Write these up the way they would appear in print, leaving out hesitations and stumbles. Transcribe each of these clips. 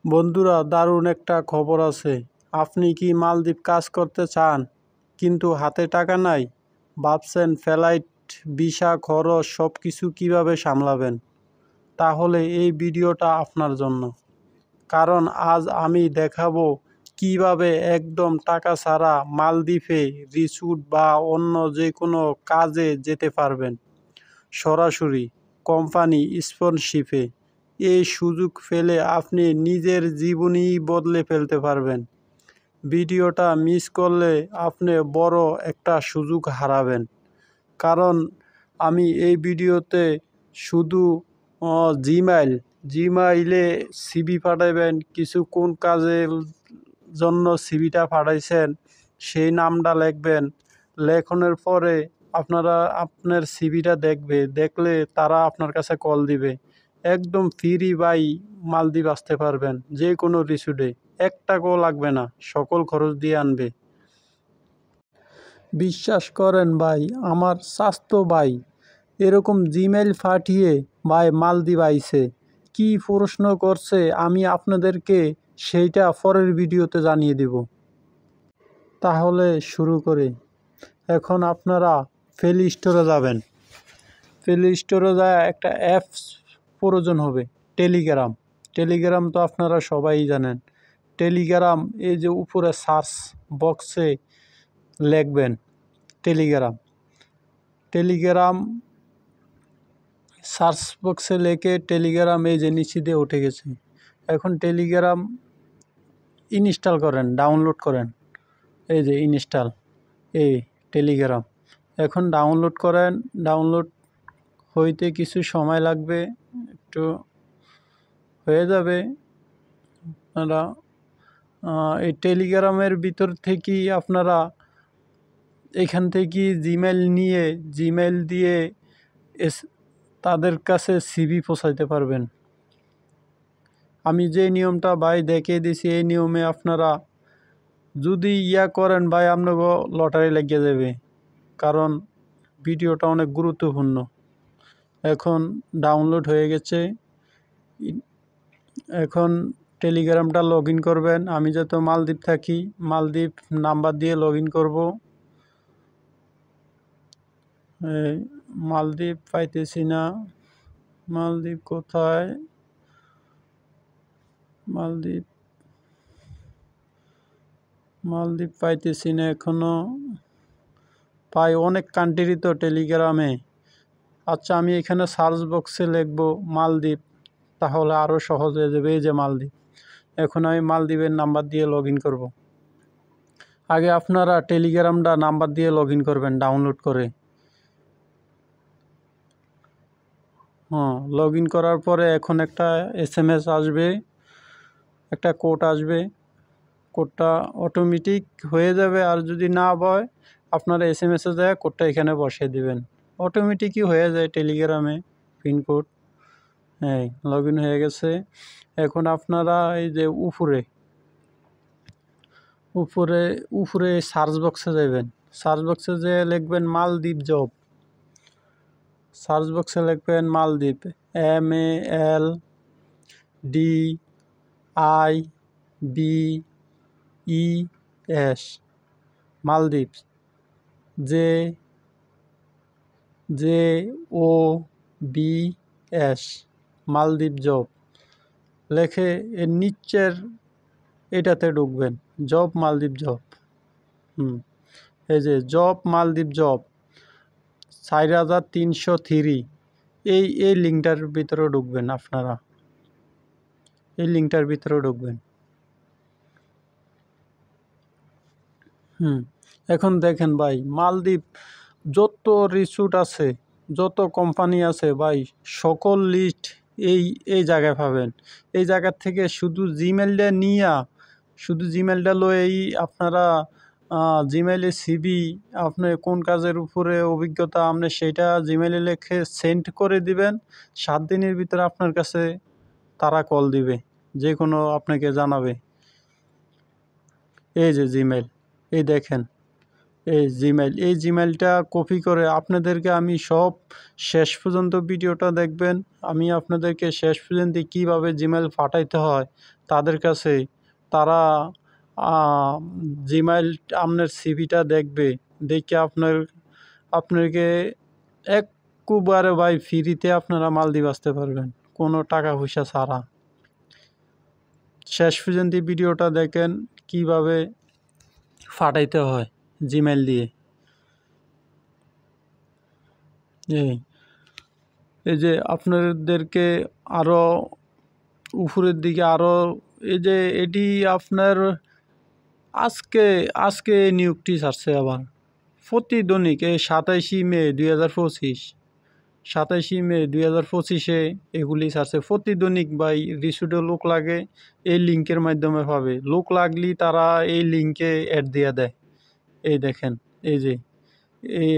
বন্ধুরা, দারুণ একটা খবর আছে। আপনি কি মালদ্বীপ কাজ করতে চান কিন্তু হাতে টাকা নাই? ভাবছেন ফ্লাইট, ভিসা, খরচ সব কিছু কীভাবে সামলাবেন? তাহলে এই ভিডিওটা আপনার জন্য। কারণ আজ আমি দেখাবো কিভাবে একদম টাকা ছাড়া মালদ্বীপে রিসোর্ট বা অন্য যে কোনো কাজে যেতে পারবেন সরাসরি কোম্পানি স্পন্সরশিপে। এই সুযোগ পেলে আপনি নিজের জীবনই বদলে ফেলতে পারবেন। ভিডিওটা মিস করলে আপনি বড় একটা সুযোগ হারাবেন। কারণ আমি এই ভিডিওতে শুধু জিমেইলে সিভি পাঠাবেন, কিছু কোন কাজের জন্য সিভিটা পাঠাইছেন সেই নামটা লিখবেন। লেখনের পরে আপনার সিভিটা দেখলে তারা আপনার কাছে কল দিবে। একদম ফ্রি বাই মালদ্বীপ আসতে পারবেন যে কোনো রিসোর্টে। এক টাকাও লাগবে না, সকল খরচ দিয়ে আনবে। বিশ্বাস করেন ভাই, আমার স্বাস্থ্য ভাই এরকম জিমেইল পাঠিয়ে ভাই মালদ্বীপ আইছে। কি প্রশ্ন করছে আমি আপনাদেরকে সেইটা পরের ভিডিওতে জানিয়ে দেব। তাহলে শুরু করি। এখন আপনারা প্লে স্টোরে যাবেন। প্লে স্টোরে যায় একটা অ্যাপস প্রয়োজন হবে, টেলিগ্রাম তো আপনারা সবাই জানেন। টেলিগ্রাম, এই যে উপরে সার্চ বক্সে লিখবেন টেলিগ্রাম সার্চ বক্সে লিখে টেলিগ্রাম এই যে নিচে দিয়ে উঠে গেছে। এখন টেলিগ্রাম ইনস্টল করেন, ডাউনলোড করেন। এই যে ইনস্টল এই টেলিগ্রাম এখন ডাউনলোড করেন। ডাউনলোড হইতে কিছু সময় লাগবে, একটু হয়ে যাবে। আপনারা এই টেলিগ্রামের ভিতর থেকেই আপনারা এখান থেকে জিমেইল দিয়ে তাদের কাছে সিভি পৌঁছাইতে পারবেন। আমি যে নিয়মটা ভাই দেখিয়ে দিছি এই নিয়মে আপনারা যদি করেন ভাই, আপনাকে লটারি লেগে যাবে। কারণ ভিডিওটা অনেক গুরুত্বপূর্ণ। এখন ডাউনলোড হয়ে গেছে। এখন টেলিগ্রামটা লগ ইন করবেন। আমি যত মালদ্বীপ থাকি, মালদ্বীপ নাম্বার দিয়ে লগ ইন করবো। মালদ্বীপ পাইতেছি না। মালদ্বীপ কোথায়? মালদ্বীপ পাইতেছি না এখনো। পাই অনেক কান্ট্রি তো টেলিগ্রামে। আচ্ছা, আমি এখানে সার্চ বক্সে লিখব মালদ্বীপ, তাহলে আরও সহজ হয়ে যাবে। এই যে মালদ্বীপ। এখন আমি মালদ্বীপের নাম্বার দিয়ে লগ ইন করবো। আগে আপনারা টেলিগ্রামটা নাম্বার দিয়ে লগ ইন করবেন ডাউনলোড করে। লগ ইন করার পরে এখন একটা SMS আসবে, একটা কোড আসবে। কোডটা অটোমেটিক হয়ে যাবে, আর যদি না হয় আপনারা SMS যায় কোডটা এখানে বসিয়ে দিবেন। অটোমেটিকই হয়ে যায় টেলিগ্রামে পিনকোড। হ্যাঁ, লগ ইন হয়ে গেছে। এখন আপনারা এই যে উপরে সার্চ বক্সে যাবেন। সার্চ বক্সে যে লিখবেন মালদ্বীপ জব। সার্চ বক্সে লিখবেন মালদ্বীপ, MALDIBES, মালদ্বীপ, JOBS, মালদ্বীপ জব লেখে এর নিচের এটাতে ঢুকবেন, জব মালদ্বীপ জব। এই যে জব মালদ্বীপ জব 4303, এই লিঙ্কটার ভিতরে ঢুকবেন। আপনারা এই লিঙ্কটার ভিতরে ঢুকবেন। এখন দেখেন ভাই, মালদ্বীপ যত রিসোর্ট আছে, যত কোম্পানি আছে ভাই, সকল লিস্ট এই জায়গায় পাবেন। এই জায়গার থেকে শুধু জিমেইলটা লয়েই আপনারা জিমেইলে সিভি, আপনি কোন কাজের উপরে অভিজ্ঞতা আপনি সেইটা জিমেইলে লিখে সেন্ড করে দিবেন। 7 দিনের ভিতরে আপনার কাছে তারা কল দিবে, যে কোনো আপনাকে জানাবে। এই যে জিমেইল, এই দেখেন এই জিমেইলটা কপি করে আপনাদেরকে আমি সব শেষ পর্যন্ত ভিডিওটা দেখবেন। আমি আপনাদেরকে শেষ পর্যন্ত কীভাবে জিমেইল পাঠাইতে হয় তাদের কাছে, তারা জিমেইল আপনার সিভিটা দেখবে, দেখে আপনাকে একবারে ভাই ফ্রিতে আপনারা মালদ্বীপ আসতে পারবেন, কোনো টাকা পয়সা ছাড়া। শেষ পর্যন্ত ভিডিওটা দেখেন কিভাবে পাঠাইতে হয় জিমেইল দিয়ে। এই যে আপনাদেরকে আরও উপরের দিকে আরও এটি আপনার আজকে নিয়োগটি ছাড়ছে আবার প্রতিদৈনিক এই 27 মে 2025, 27 মে 2025 এগুলি ছাড়ছে প্রতিদৈনিক। ভাই রিসুটে লোক লাগে, এই লিঙ্কের মাধ্যমে পাবে। লোক লাগলি তারা এই লিঙ্কে অ্যাড দিয়ে দেয়। এই দেখেন, এই যে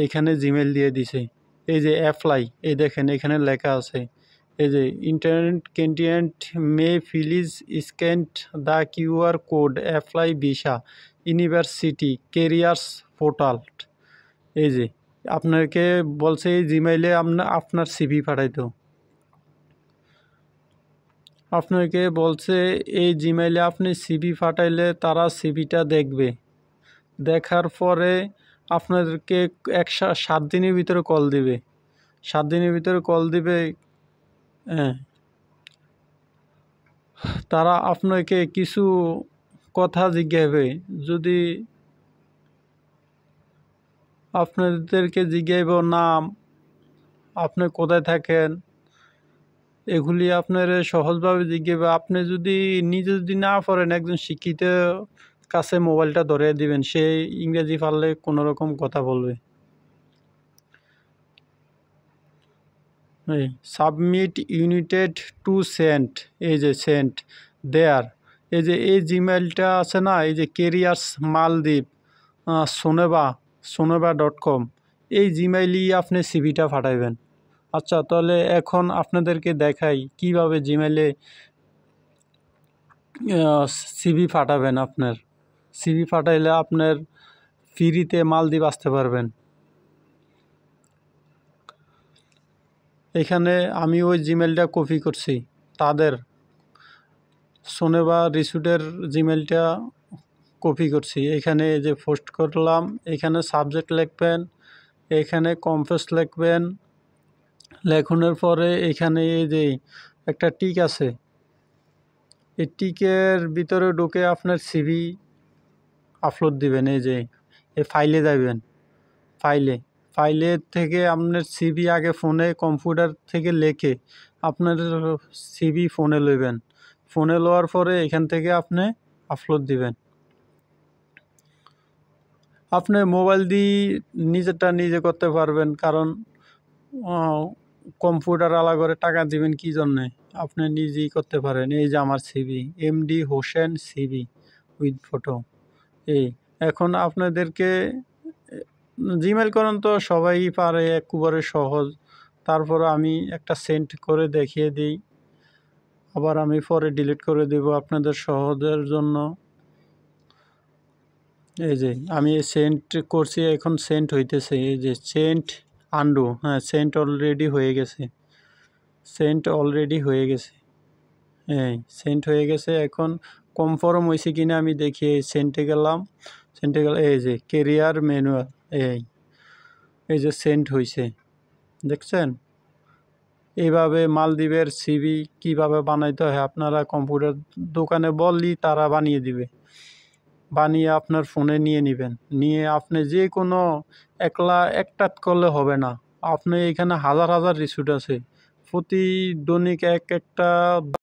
এখানে জিমেইল দিয়ে দিছে, এই যে অ্যাপ্লাই, এই দেখেন এখানে লেখা আছে, এই যে internet candidate may please scan the QR code apply visa university carriers portal. এই যে আপনাকে বলছে এই জিমেইলে আপনার সিভি পাঠাইতো, আপনাকে বলছে এই জিমেইলে আপনি সিভি পাঠাইলে তারা সিভিটা দেখবে, দেখার পরে আপনাদেরকে 7 দিনের ভিতরে কল দিবে, 7 দিনের ভিতরে কল দিবে। হ্যাঁ, তারা আপনাকে কিছু কথা জিজ্ঞাসা, যদি আপনাদেরকে জিজ্ঞাসা নাম, আপনি কোথায় থাকেন, এগুলি আপনার সহজভাবে জিজ্ঞাসা। আপনি যদি নিজে না পারেন, একজন শিক্ষিত কাছে মোবাইলটা ধরে দিবেন, সে ইংরেজি পারলে কোনো রকম কথা বলবে। সাবমিট ইউনিটেড টু সেন্ট, এই যে সেন্ট দেয়ার, এই যে এই জিমেইলটা আছে না, এই যে ক্যারিয়ার্স মালদ্বীপ soneva.com, এই জিমেইলই আপনি সিভিটা পাঠাইবেন। আচ্ছা, তাহলে এখন আপনাদেরকে দেখাই কিভাবে জিমেইলে সিভি পাঠাবেন। আপনার সিভি পাঠাইলে আপনার ফ্রিতে মালদ্বীপ আসতে পারবেন। এখানে আমি ওই জিমেইলটা কপি করছি, তাদের সোনেবা রিসুটের জিমেইলটা কপি করছি, এখানে যে পোস্ট করলাম, এখানে সাবজেক্ট লিখবেন, এখানে কম্পোজ লিখবেন, লেখনের পরে এখানে এই যে একটা টিক আছে, এই টিকের ভিতরে ঢুকে আপনার সিভি আপলোড দিবেন। এই যে এই ফাইলে যাবেন, ফাইলের থেকে আপনার সিভি আগে ফোনে কম্পিউটার থেকে লেখে আপনার সিভি ফোনে লইবেন, ফোনে লওয়ার পরে এখান থেকে আপনি আপলোড দিবেন। আপনি মোবাইল দিয়ে নিজেরটা নিজে করতে পারবেন, কারণ কম্পিউটার আলাদা করে টাকা দিবেন কি জন্যে, আপনি নিজেই করতে পারেন। এই যে আমার CV, MD Hossain CV with photo. এখন আপনাদেরকে জিমেইল করেন তো সবাই পারে, একেবারে সহজ। তারপর আমি একটা সেন্ড করে দেখিয়ে দিই, আবার আমি পরে ডিলিট করে দেব আপনাদের সহজের জন্য। এই যে আমি সেন্ড করছি, এখন সেন্ড হইতেছে, এই যে সেন্ড আন্ডু, হ্যাঁ সেন্ড অলরেডি হয়ে গেছে, সেন্ড অলরেডি হয়ে গেছে, সেন্ড হয়ে গেছে। এখন কনফার্ম হয়েছে কিনা আমি দেখি, সেন্টে গেলাম, এই যে ক্যারিয়ার ম্যানুয়াল, এই যে সেন্ড হয়েছে, দেখছেন। এইভাবে মালদ্বীপের সিভি কিভাবে বানাইতে হয় আপনারা কম্পিউটার দোকানে বললি তারা বানিয়ে দিবে, বানিয়ে আপনার ফোনে নিয়ে নেবেন, নিয়ে আপনি যে কোনো একটা করলে হবে না, আপনি এখানে হাজার হাজার রিসিট আছে, প্রতি দৈনিক একটা